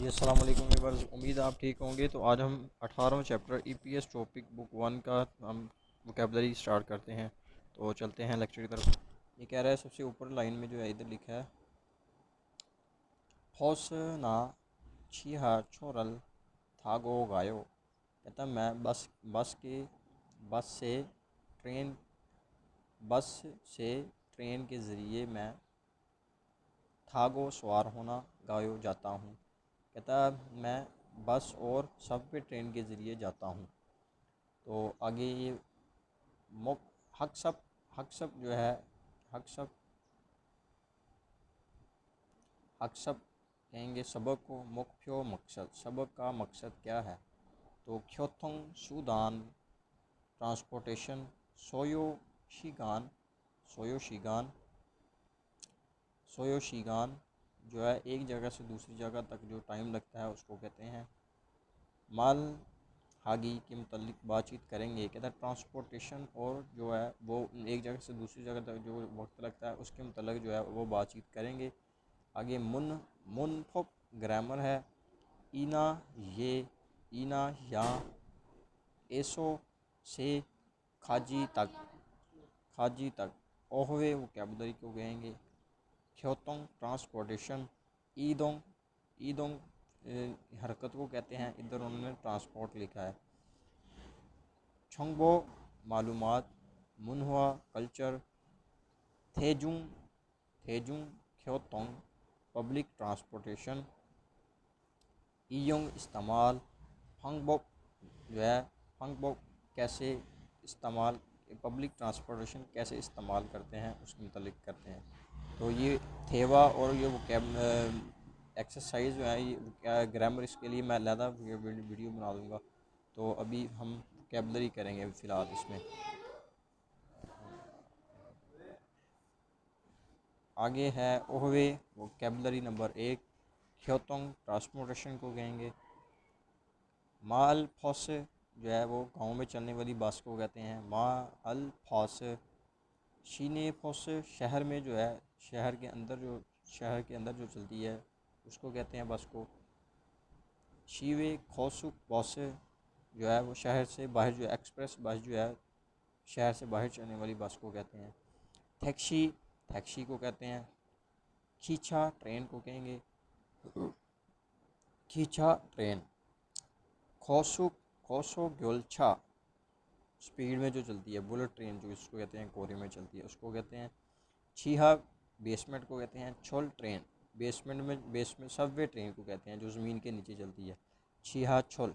जी अस्सलाम वालेकुम व्यूअर्स, उम्मीद है आप ठीक होंगे। तो आज हम 18वां चैप्टर ईपीएस टॉपिक बुक 1 का हम वोकेबलरी स्टार्ट करते हैं। तो चलते हैं लेक्चर की तरफ। ये कह रहा है सबसे ऊपर लाइन में जो है इधर लिखा है हौस ना छिहा छोरल थागो गायो। कहता मैं बस से ट्रेन बस से ट्रेन के ज़रिए मैं थागो सवार होना गायो जाता हूँ। कहता मैं बस और सबवे ट्रेन के ज़रिए जाता हूँ। तो आगे ये मुक हकसप हकसप जो है हकसप हकसप कहेंगे सबक को। मुख्य मकसद, सबक का मकसद क्या है? तो ख्योथोंग सूदान ट्रांसपोर्टेशन सोयो शीगान सोयो शीगान जो है एक जगह से दूसरी जगह तक जो टाइम लगता है उसको कहते हैं। माल हागी के मतलब बातचीत करेंगे। कहता है ट्रांसपोर्टेशन और जो है वो एक जगह से दूसरी जगह तक जो वक्त लगता है उसके मतलब जो है वो बातचीत करेंगे। आगे मुनफक ग्रामर है। इना ये इना या एसो से खाजी तक ओहवे वोकैबुलरी को कहेंगे। ख्योतोंग ट्रांसपोर्टेशन। ईदोंग ईदोंग हरकत को कहते हैं, इधर उन्होंने ट्रांसपोर्ट लिखा है। छोंगबो मालूमात। मुनहुआ कल्चर। थेजुंग थेजुंग ख्योतोंग पब्लिक ट्रांसपोर्टेशन। ईयोंग इस्तेमाल। फंगबोक जो है फंगबोक कैसे इस्तेमाल पब्लिक ट्रांसपोर्टेशन कैसे इस्तेमाल करते हैं उसके मतलब करते हैं। तो ये थेवा और ये वोकैब एक्सरसाइज जो है ये ग्रामर, इसके लिए मैं अलहदा वीडियो बना दूँगा। तो अभी हम वोकैबलरी करेंगे फ़िलहाल इसमें। आगे है ओहवे वोकैबलरी नंबर 1। ख्योतोंग ट्रांसपोर्टेशन को कहेंगे। माल फॉस जो है वो गाँव में चलने वाली बस को कहते हैं। माल फॉस। शीने फॉस शहर में जो है शहर के अंदर जो चलती है उसको कहते हैं बस को। शीवे खोसुक बस जो है वो शहर से बाहर जो एक्सप्रेस बस जो है शहर से बाहर चलने वाली बस को कहते हैं। टैक्सी टैक्सी को कहते हैं। खींचा ट्रेन को कहेंगे। खींचा ट्रेन। खोसुक खोसो ग्योलछा स्पीड में जो चलती है बुलेट ट्रेन जो इसको कहते हैं कोरे में चलती है उसको कहते हैं। छीहा बेसमेंट को कहते हैं। छोल ट्रेन बेसमेंट सबवे ट्रेन को कहते हैं जो ज़मीन के नीचे चलती है। छीहा छोल।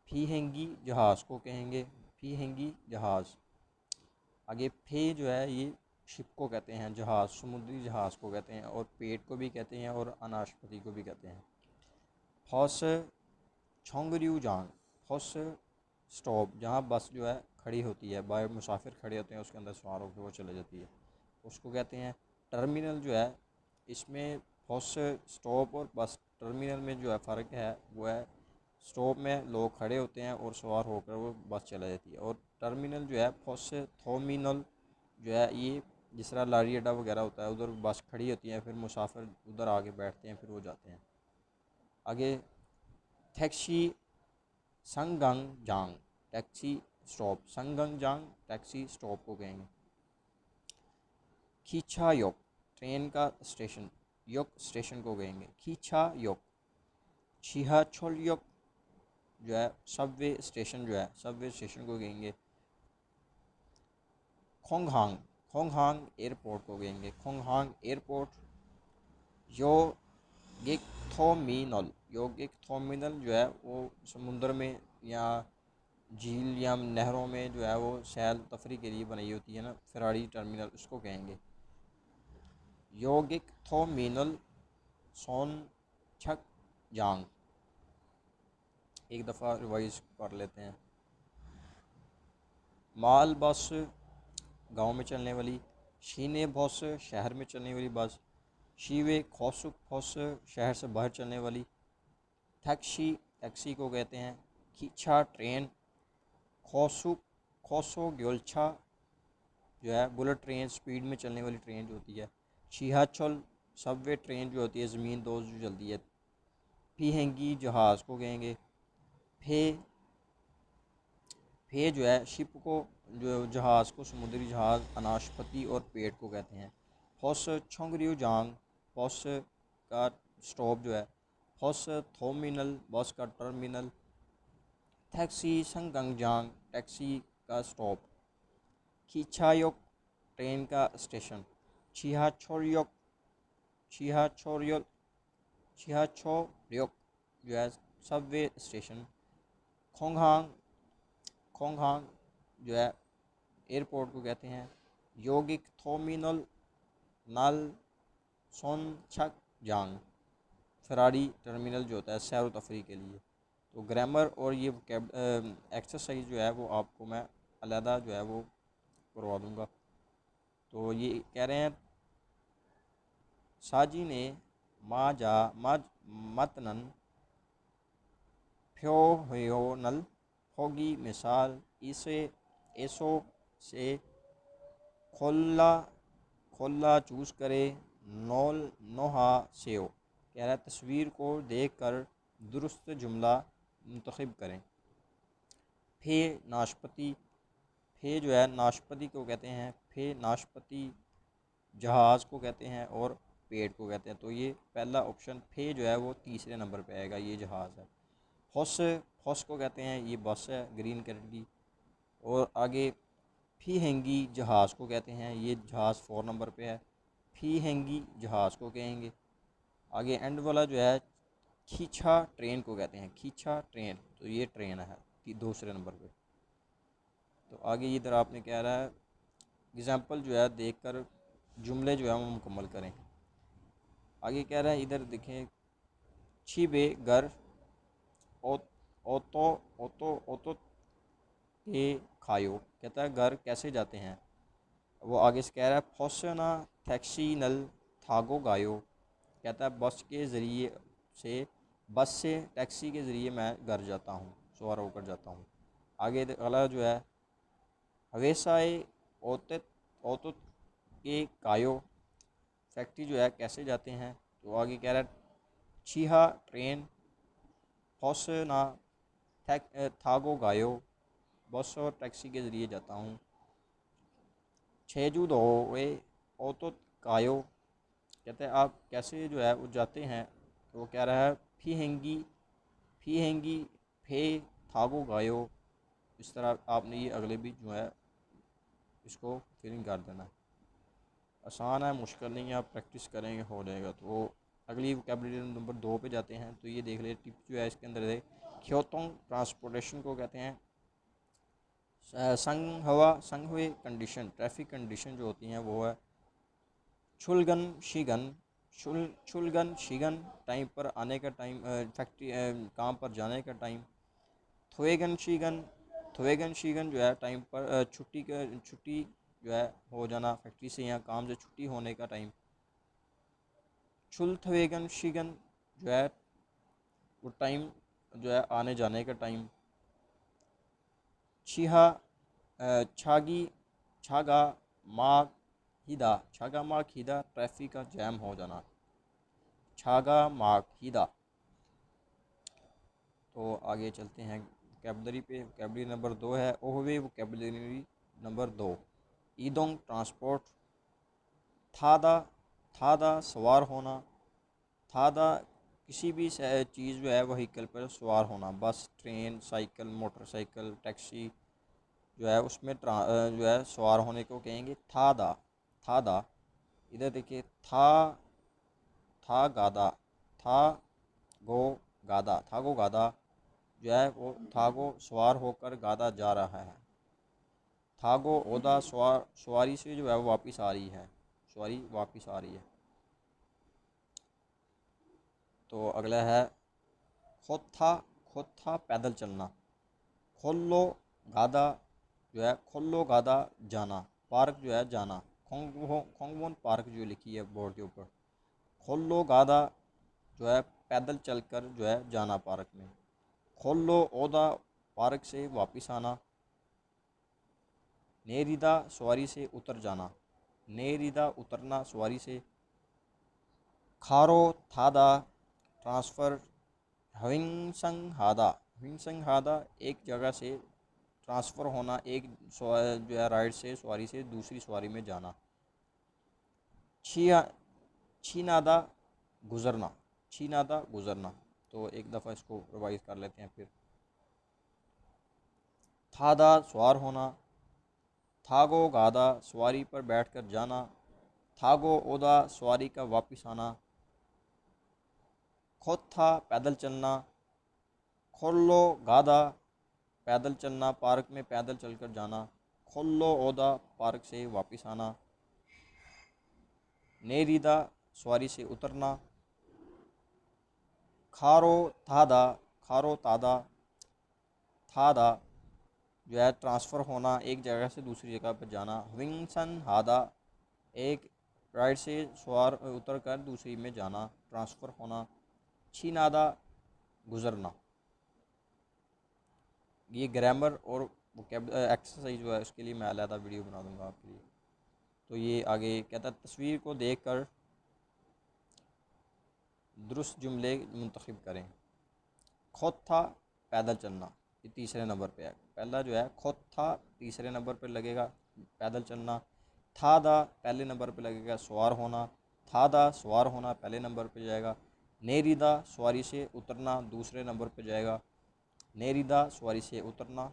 फीहेंगी जहाज़ को कहेंगे। फीहेंगी जहाज़। आगे फे जो है ये शिप को कहते हैं, जहाज़ समुद्री जहाज़ को कहते हैं, और पेट को भी कहते हैं और अनाशपति को भी कहते हैं। हौस छोंगरियू जांग। हौस स्टॉप जहाँ बस जो है खड़ी होती है, बाहर मुसाफिर खड़े होते हैं उसके अंदर सवार होकर वो चले जाती है उसको कहते हैं। टर्मिनल जो है इसमें हौस स्टॉप और बस टर्मिनल में जो है फ़र्क है वो है स्टॉप में लोग खड़े होते हैं और सवार होकर वो बस चला जाती है, और टर्मिनल जो है हौस थोमिनल जो है ये जिस तरह लारी अड्डा वगैरह होता है उधर बस खड़ी होती है, फिर मुसाफिर उधर आगे बैठते हैं फिर वो जाते हैं। आगे टैक्सी संगंग जांग टैक्सी स्टॉप। संगंग जांग टैक्सी स्टॉप को कहेंगे। खींचा योक ट्रेन का स्टेशन। योक स्टेशन को कहेंगे खींचा योक। छिहा छोल योक जो है सबवे स्टेशन जो है सबवे स्टेशन को कहेंगे। खोंगहांग खोंगहांग एयरपोर्ट को कहेंगे खोंगहांग एयरपोर्ट। यो योगिक थोमिनल जो है वो समुद्र में या झील या नहरों में जो है वो सैल तफरी के लिए बनाई होती है ना, फरारी टर्मिनल उसको कहेंगे। योगिक थोमिनल सोन छक जांग। एक दफ़ा रिवाइज कर लेते हैं। माल बस गांव में चलने वाली। शीने बस शहर में चलने वाली बस। शीवे खोसुक बस शहर से बाहर चलने वाली। टैक्सी टैक्सी को कहते हैं। खींचा ट्रेन। खोसुक खोसो ग्योलछा जो है बुलेट ट्रेन स्पीड में चलने वाली ट्रेन जो होती है। छिहाचल सबवे ट्रेन जो होती है ज़मीन दोज जो चलती है। फीहेंगी जहाज़ को कहेंगे। फे फे जो है शिप को, जो जहाज़ को, समुद्री जहाज़, अनाशपति और पेड़ को कहते हैं। फॉस छोंगरियो जांग, फॉस का स्टॉप जो है। फॉस थोमिनल, बस का टर्मिनल। टैक्सी संगंगजांग, टैक्सी का स्टॉप। खींचायोक, ट्रेन का स्टेशन। छिहा छोरियोक, छिहा छोरियोक, छिहा छोरियोक जो है सबवे स्टेशन। खोंगहांग, खोंगहांग जो है एयरपोर्ट को कहते हैं। योगिक थोमिनल, नल सोनछक जांग, फरारी टर्मिनल जो होता है सैर व तफरी के लिए। तो ग्रामर और ये एक्सरसाइज जो है वो आपको मैं अलहदा जो है वो करवा दूँगा। तो ये कह रहे हैं साजी ने मा जा मतनन फ्यो नल होगी मिसाल इसे ऐसो से खोला खोला चूज़ करे नोल नोहा सेओ। कह रहा है तस्वीर को देख कर दुरुस्त जुमला मुंतखब करें। फे नाशपति, फे जो है नाशपति को कहते हैं। फे नाशपति जहाज़ को कहते हैं और पेड़ को कहते हैं। तो ये पहला ऑप्शन फे जो है वो तीसरे नंबर पे आएगा, ये जहाज़ है। हौस, हौस को कहते हैं, ये बस है ग्रीन कलर की। और आगे फीहेंगी जहाज़ को कहते हैं, ये जहाज़ 4 नंबर पे है। फीहेंगी जहाज़ को कहेंगे। आगे एंड वाला जो है खींचा ट्रेन को कहते हैं, खींचा ट्रेन, तो ये ट्रेन है दूसरे नंबर पे। तो आगे इधर आपने कह रहा है एग्ज़ाम्पल जो है देखकर जुमले जो है वो मुकम्मल करें। आगे कह रहा है इधर देखें, छिबे घर ओतो ओतो ओतो के खायो, कहता है घर कैसे जाते हैं। वो आगे से कह रहा है फौसना टैक्सी नल थागो गायो, कहता है बस के ज़रिए से, बस से टैक्सी के ज़रिए मैं घर जाता हूँ, सवार होकर जाता हूँ। आगे अगला जो है हवेसाए ओतत ओतत के कायो, फैक्ट्री जो है कैसे जाते हैं। तो आगे कह रहा है छीहा ट्रेन, फौसना थागो गायो, बस और टैक्सी के ज़रिए जाता हूँ। छेजू दोए ओतत कायो, कहते हैं आप कैसे जो है वो जाते हैं। तो वो कह रहा है फीहेंगी, फीहेंगी फे थागो गायो। इस तरह आपने ये अगले भी जो है इसको फिलिंग कर देना है। आसान है, मुश्किल नहीं है, आप प्रैक्टिस करेंगे हो जाएगा। तो अगली वोकैबुलरी नंबर 2 पे जाते हैं। तो ये देख ले टिप जो है इसके अंदर है, ख्योतोंग ट्रांसपोर्टेशन को कहते हैं। संग हवा, संग हुए कंडीशन, ट्रैफिक कंडीशन जो होती हैं वो है छुलगन शीगन, छुलगन शीगन, टाइम पर आने का टाइम, फैक्ट्री काम पर जाने का टाइम। थोएगन शीगन, थोएगन शीगन जो है टाइम पर छुट्टी जो है हो जाना, फैक्ट्री से या काम से छुट्टी होने का टाइम। छुल थवेगन शीगन जो है वो टाइम जो है आने जाने का टाइम। छिहा छागी छागा माग हिदा, छागा माग हिदा ट्रैफिक का जैम हो जाना, छागा माग हिदा। तो आगे चलते हैं वोकैबुलरी पे। वोकैबुलरी नंबर 2 है ओहवे, वोकैबुलरी नंबर 2 ईदोंग ट्रांसपोर्ट। थादा, थादा सवार होना, थादा किसी भी चीज़ जो है वहीकल पर सवार होना, बस, ट्रेन, साइकिल, मोटरसाइकिल, टैक्सी जो है उसमें जो है सवार होने को कहेंगे थादा, थादा। इधर देखिए था गादा, था गो गादा, था गो गादा जो है वो थागो सवार होकर गादा जा रहा है। थागो ओदा सवारी से जो है वो वापस आ रही है, सवारी वापस आ रही है। तो अगला है खोथा, खोथा पैदल चलना। खोलो गादा जो है खोलो गादा जाना, पार्क जो है जाना, खोंगवोन पार्क जो लिखी है बोर्ड के ऊपर। खोलो गादा जो है पैदल चलकर जो है जाना पार्क में। खोलो ओदा पार्क से वापस आना। नेरिदा सवारी से उतर जाना, नेरिदा उतरना सवारी से। खारो थादा ट्रांसफ़र हविंग हादा एक जगह से ट्रांसफ़र होना, एक जो है राइड से सवारी से दूसरी सवारी में जाना। छिया छीनादा गुज़रना, छीनादा गुज़रना। तो एक दफ़ा इसको रिवाइज़ कर लेते हैं फिर। थादा सवार होना, थागो गादा सवारी पर बैठकर जाना, थागो ओदा सवारी का वापस आना, खोथा पैदल चलना, खोलो गादा पैदल चलना, पार्क में पैदल चलकर जाना, खोलो ओदा पार्क से वापस आना, नेरीदा सवारी से उतरना, खारो थादा खारो तादा थादा जो है ट्रांसफ़र होना, एक जगह से दूसरी जगह पर जाना। विंसन हादा एक राइड से सवार उतर कर दूसरी में जाना, ट्रांसफ़र होना। छीनादा गुज़रना। ये ग्रामर और एक्सरसाइज जो है उसके लिए मैं अलहदा वीडियो बना दूंगा आपके लिए। तो ये आगे कहता है तस्वीर को देखकर दुरुस्त जुमले मुंतखब करें। खुद था पैदल चलना, ये तीसरे नंबर पे है। पहला जो है खुद था तीसरे नंबर पे लगेगा पैदल चलना। था दा पहले नंबर पे लगेगा सवार होना। था दा सवार होना पहले नंबर पे जाएगा। नेरीदा सवारी से उतरना दूसरे नंबर पे जाएगा। नेरीदा सवारी से उतरना।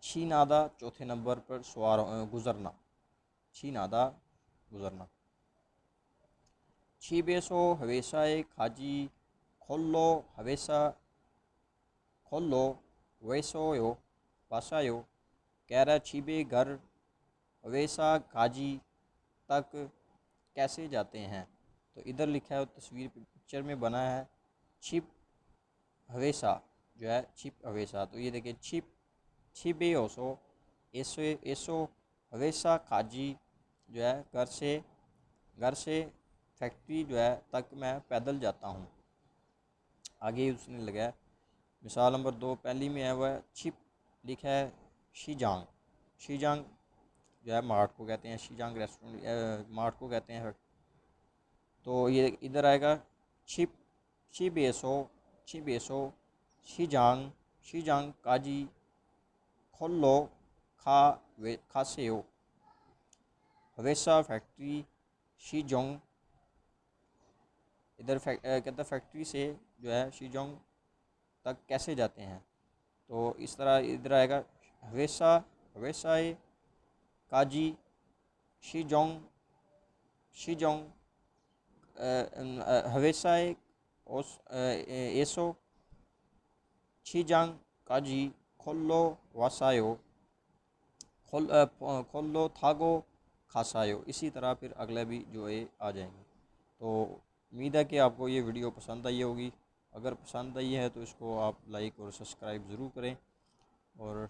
छीनादा चौथे नंबर पर सवार गुज़रना, छीनादा गुज़रना। छी बेसो हवेशाए खाजी खोलो हवेशा खोलो वैसोयो वासायो। कह रहा छिबे घर हवेशा काजी तक कैसे जाते हैं। तो इधर लिखा है तस्वीर पिक्चर में बना है छिप हवेशा जो है छिप हवेशा। तो ये देखिए छिप छिबे ओसो एसो एसो हवेशा काजी जो है घर से फैक्ट्री जो है तक मैं पैदल जाता हूँ। आगे उसने लगाया मिसाल नंबर 2 पहली में है वह छिप लिखा है शीजांग। शीजांग जो है मार्ट को कहते हैं, शीजांग रेस्टोरेंट मार्ट को कहते हैं। तो ये इधर आएगा छिप छिबेसो छिबेसो शीजांग शीजांग काजी खोलो खा वे खासेयो हवेशा फैक्ट्री शीजोंग। इधर कहता फैक्ट्री से जो है शीजोंग तक कैसे जाते हैं। तो इस तरह इधर आएगा हवेशा हवेशाए काजी शीजोंग शीजोंग हवेशाए ओस एसो शीजांग काजी खोलो वासायो खोलो थागो खासायो। इसी तरह फिर अगले भी जो है आ जाएंगे। तो उम्मीद है कि आपको ये वीडियो पसंद आई होगी। अगर पसंद आई है तो इसको आप लाइक और सब्सक्राइब ज़रूर करें और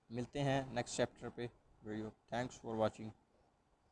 मिलते हैं नेक्स्ट चैप्टर पे वीडियो। Thanks for watching.